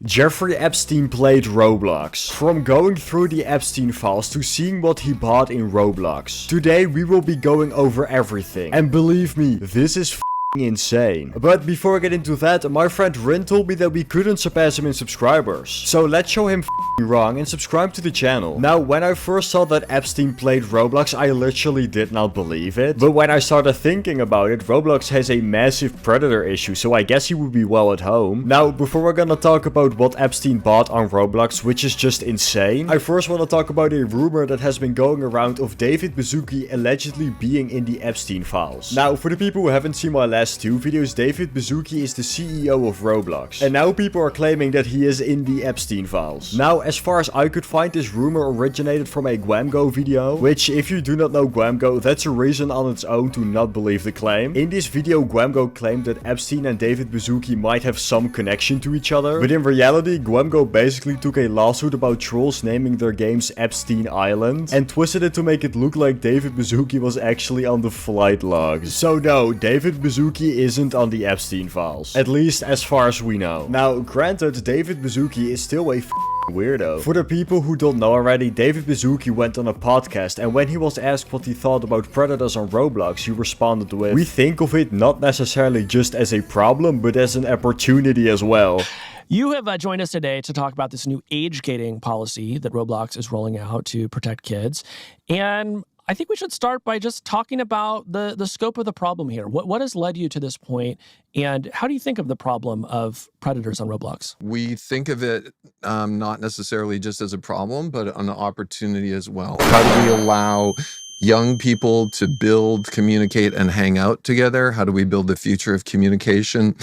Jeffrey Epstein played Roblox. From going through the Epstein files to seeing what he bought in Roblox. Today we will be going over everything. And believe me, this is insane. But before I get into that, my friend Rin told me that we couldn't surpass him in subscribers. So let's show him wrong and subscribe to the channel. Now, when I first saw that Epstein played Roblox, I literally did not believe it. But when I started thinking about it, Roblox has a massive predator issue, so I guess he would be well at home. Now, before we're gonna talk about what Epstein bought on Roblox, which is just insane, I first want to talk about a rumor that has been going around of David Baszucki allegedly being in the Epstein files. Now, for the people who haven't seen my last two videos, David Baszucki is the CEO of Roblox. And now people are claiming that he is in the Epstein files. Now, as far as I could find, this rumor originated from a Gwamgo video, which, if you do not know Gwamgo, that's a reason on its own to not believe the claim. In this video, Gwamgo claimed that Epstein and David Baszucki might have some connection to each other, but in reality, Gwamgo basically took a lawsuit about trolls naming their games Epstein Island, and twisted it to make it look like David Baszucki was actually on the flight logs. So no, David Baszucki isn't on the Epstein files, at least as far as we know. Now, granted, David Baszucki is still a weirdo. For the people who don't know already, David Baszucki went on a podcast, and when he was asked what he thought about predators on Roblox, he responded with, "We think of it not necessarily just as a problem, but as an opportunity as well." You have joined us today to talk about this new age gating policy that Roblox is rolling out to protect kids. And I think we should start by just talking about the scope of the problem here. What has led you to this point, and how do you think of the problem of predators on Roblox? We think of it not necessarily just as a problem, but an opportunity as well. How do we allow young people to build, communicate, and hang out together? How do we build the future of communication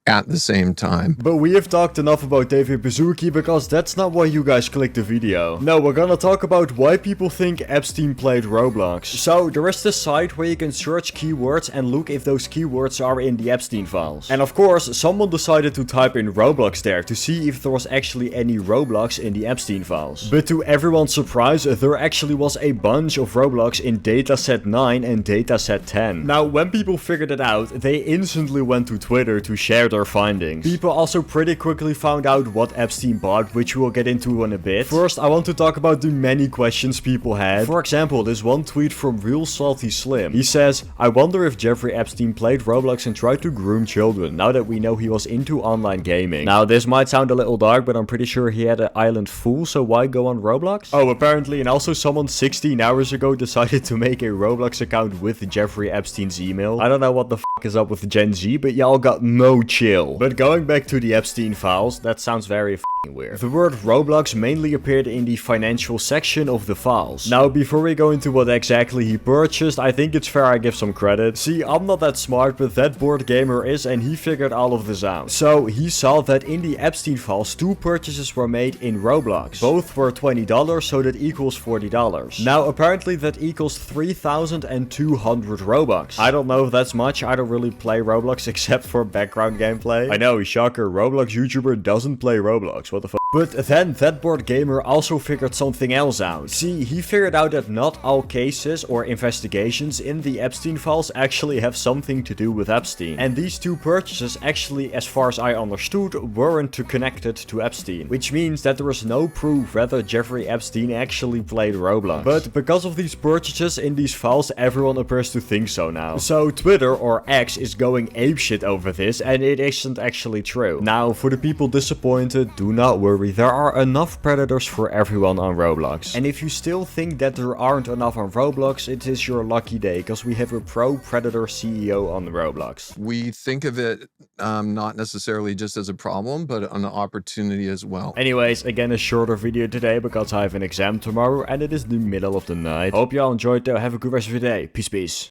at the same time? But we have talked enough about David Baszucki, because that's not why you guys clicked the video. No, we're gonna talk about why people think Epstein played Roblox. So, there is this site where you can search keywords and look if those keywords are in the Epstein files. And of course, someone decided to type in Roblox there to see if there was actually any Roblox in the Epstein files. But to everyone's surprise, there actually was a bunch of Roblox in dataset 9 and dataset 10. Now, when people figured it out, they instantly went to Twitter to share their findings. People also pretty quickly found out what Epstein bought, which we'll get into in a bit. First, I want to talk about the many questions people had. For example, this one tweet from Real Salty Slim. He says, "I wonder if Jeffrey Epstein played Roblox and tried to groom children, now that we know he was into online gaming." Now, this might sound a little dark, but I'm pretty sure he had an island full, so why go on Roblox? Oh, apparently, and also someone 16 hours ago decided to make a Roblox account with Jeffrey Epstein's email. I don't know what the is up with Gen Z, but y'all got no chill. But going back to the Epstein files, that sounds very weird. The word Roblox mainly appeared in the financial section of the files. Now, before we go into what exactly he purchased, I think it's fair I give some credit. See, I'm not that smart, but that board gamer is, and he figured all of this out. So, he saw that in the Epstein files, 2 purchases were made in Roblox. Both were $20, so that equals $40. Now, apparently that equals 3,200 Robux. I don't know if that's much. I don't really play Roblox except for background gameplay. I know, shocker, Roblox YouTuber doesn't play Roblox. What the fuck? But then that board gamer also figured something else out. See, he figured out that not all cases or investigations in the Epstein files actually have something to do with Epstein. And these 2 purchases actually, as far as I understood, weren't connected to Epstein. Which means that there is no proof whether Jeffrey Epstein actually played Roblox. But because of these purchases in these files, everyone appears to think so now. So Twitter, or X, is going apeshit over this, and it isn't actually true. Now, for the people disappointed, do not worry. There are enough predators for everyone on Roblox. And if you still think that there aren't enough on Roblox, it is your lucky day, because we have a pro-predator CEO on Roblox. We think of it not necessarily just as a problem, but an opportunity as well. Anyways, again, a shorter video today because I have an exam tomorrow and it is the middle of the night. Hope y'all enjoyed though. Have a good rest of your day. Peace, peace.